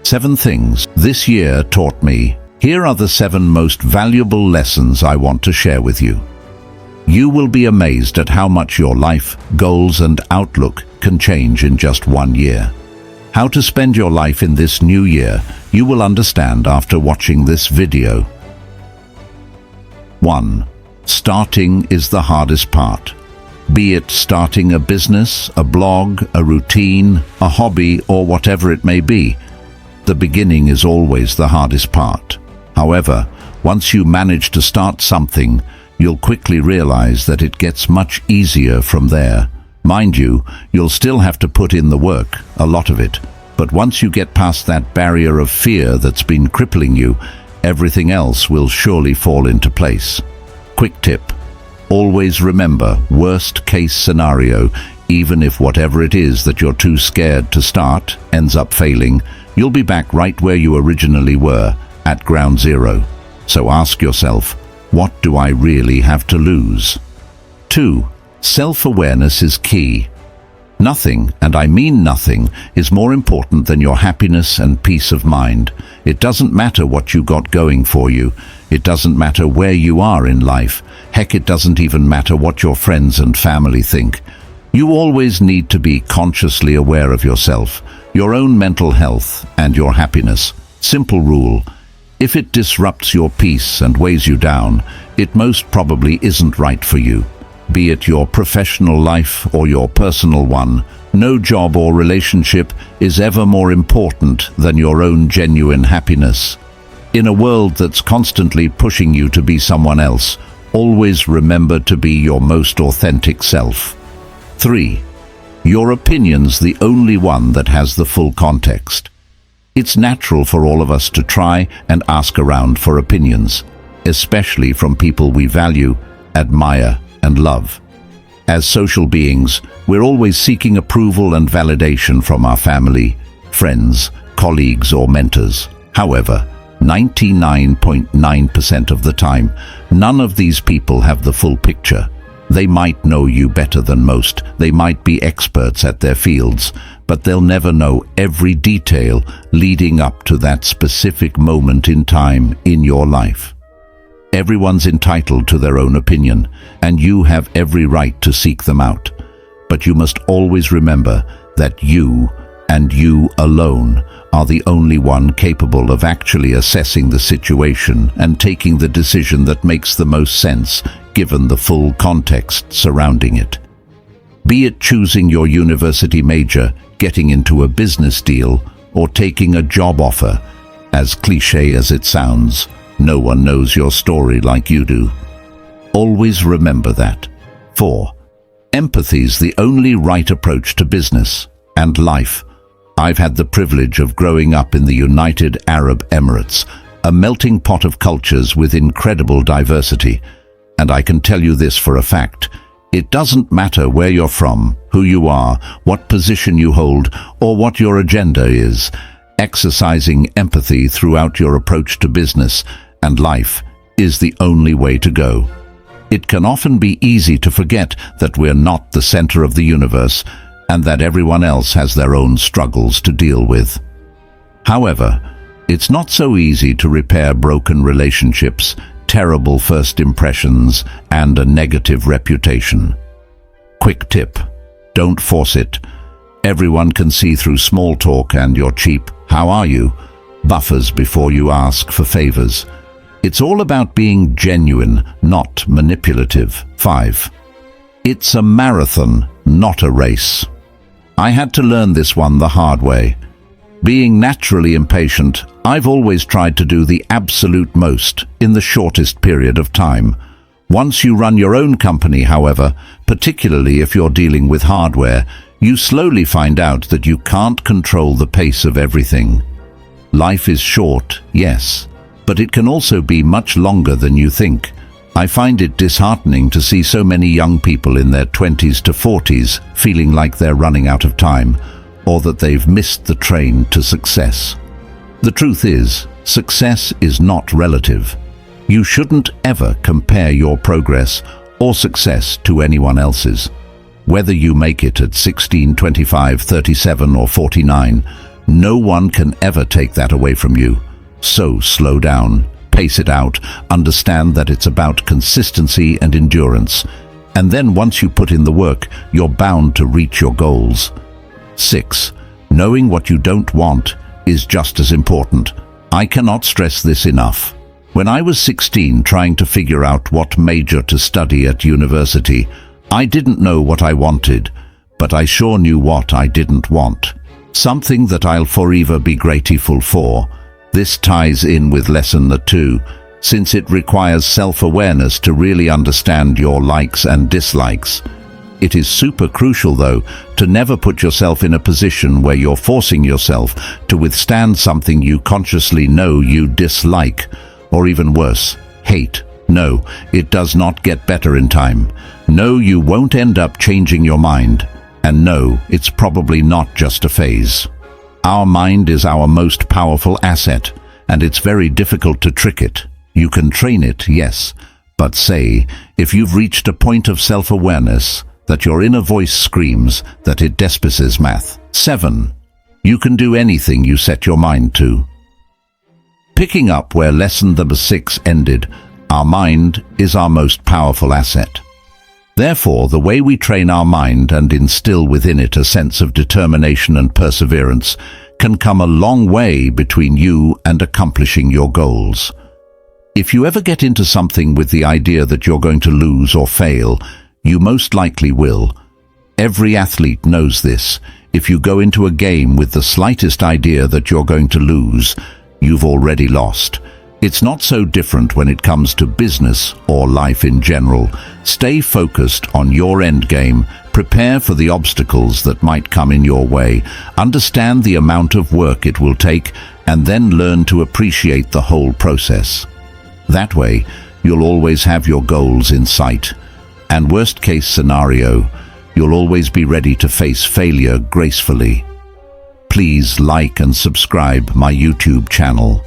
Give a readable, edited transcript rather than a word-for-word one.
7 things this year taught me. Here are the 7 most valuable lessons I want to share with you. You will be amazed at how much your life, goals and outlook can change in just 1 year. How to spend your life in this new year, you will understand after watching this video. 1. Starting is the hardest part. Be it starting a business, a blog, a routine, a hobby, or whatever it may be, the beginning is always the hardest part. However, once you manage to start something, you'll quickly realize that it gets much easier from there. Mind you, you'll still have to put in the work, a lot of it. But once you get past that barrier of fear that's been crippling you, everything else will surely fall into place. Quick tip: always remember, worst case scenario, even if whatever it is that you're too scared to start ends up failing, you'll be back right where you originally were, at ground zero. So ask yourself, what do I really have to lose? 2. Self-awareness is key. Nothing, and I mean nothing, is more important than your happiness and peace of mind. It doesn't matter what you got going for you. It doesn't matter where you are in life. Heck, it doesn't even matter what your friends and family think. You always need to be consciously aware of yourself, your own mental health, and your happiness. Simple rule: if it disrupts your peace and weighs you down, it most probably isn't right for you. Be it your professional life or your personal one, no job or relationship is ever more important than your own genuine happiness. In a world that's constantly pushing you to be someone else, always remember to be your most authentic self. 3. Your opinion's the only one that has the full context. It's natural for all of us to try and ask around for opinions, especially from people we value, admire, and love. As social beings, we're always seeking approval and validation from our family, friends, colleagues, or mentors. However, 99.9% of the time, none of these people have the full picture. They might know you better than most, they might be experts at their fields, but they'll never know every detail leading up to that specific moment in time in your life. Everyone's entitled to their own opinion, and you have every right to seek them out. But you must always remember that you, and you alone, are the only one capable of actually assessing the situation and taking the decision that makes the most sense, given the full context surrounding it. Be it choosing your university major, getting into a business deal, or taking a job offer, as cliché as it sounds, no one knows your story like you do. Always remember that. 4. Empathy's the only right approach to business and life. I've had the privilege of growing up in the United Arab Emirates, a melting pot of cultures with incredible diversity. And I can tell you this for a fact: it doesn't matter where you're from, who you are, what position you hold, or what your agenda is. Exercising empathy throughout your approach to business and life is the only way to go. It can often be easy to forget that we're not the center of the universe and that everyone else has their own struggles to deal with. However, it's not so easy to repair broken relationships, terrible first impressions, and a negative reputation. Quick tip: don't force it. Everyone can see through small talk and your cheap "how are you?" buffers before you ask for favors. It's all about being genuine, not manipulative. 5. It's a marathon, not a race. I had to learn this one the hard way. Being naturally impatient, I've always tried to do the absolute most in the shortest period of time. Once you run your own company, however, particularly if you're dealing with hardware, you slowly find out that you can't control the pace of everything. Life is short, yes, but it can also be much longer than you think. I find it disheartening to see so many young people in their 20s to 40s feeling like they're running out of time, or that they've missed the train to success. The truth is, success is not relative. You shouldn't ever compare your progress or success to anyone else's. Whether you make it at 16, 25, 37 or 49, No one can ever take that away from you. So slow down, pace it out, understand that it's about consistency and endurance. And then once you put in the work, you're bound to reach your goals. 6. Knowing what you don't want is just as important. I cannot stress this enough. When I was 16 trying to figure out what major to study at university, I didn't know what I wanted, but I sure knew what I didn't want. Something that I'll forever be grateful for. This ties in with lesson 2, since it requires self-awareness to really understand your likes and dislikes. It is super crucial, though, to never put yourself in a position where you're forcing yourself to withstand something you consciously know you dislike, or even worse, hate. No, it does not get better in time. No, you won't end up changing your mind. And no, it's probably not just a phase. Our mind is our most powerful asset, and it's very difficult to trick it. You can train it, yes, but say, if you've reached a point of self-awareness, that your inner voice screams that it despises math. 7. You can do anything you set your mind to. Picking up where lesson number 6 ended, our mind is our most powerful asset. Therefore, the way we train our mind and instill within it a sense of determination and perseverance can come a long way between you and accomplishing your goals. If you ever get into something with the idea that you're going to lose or fail, you most likely will. Every athlete knows this. If you go into a game with the slightest idea that you're going to lose, you've already lost. It's not so different when it comes to business or life in general. Stay focused on your end game. Prepare for the obstacles that might come in your way. Understand the amount of work it will take, and then learn to appreciate the whole process. That way, you'll always have your goals in sight. And worst case scenario, you'll always be ready to face failure gracefully. Please like and subscribe my YouTube channel.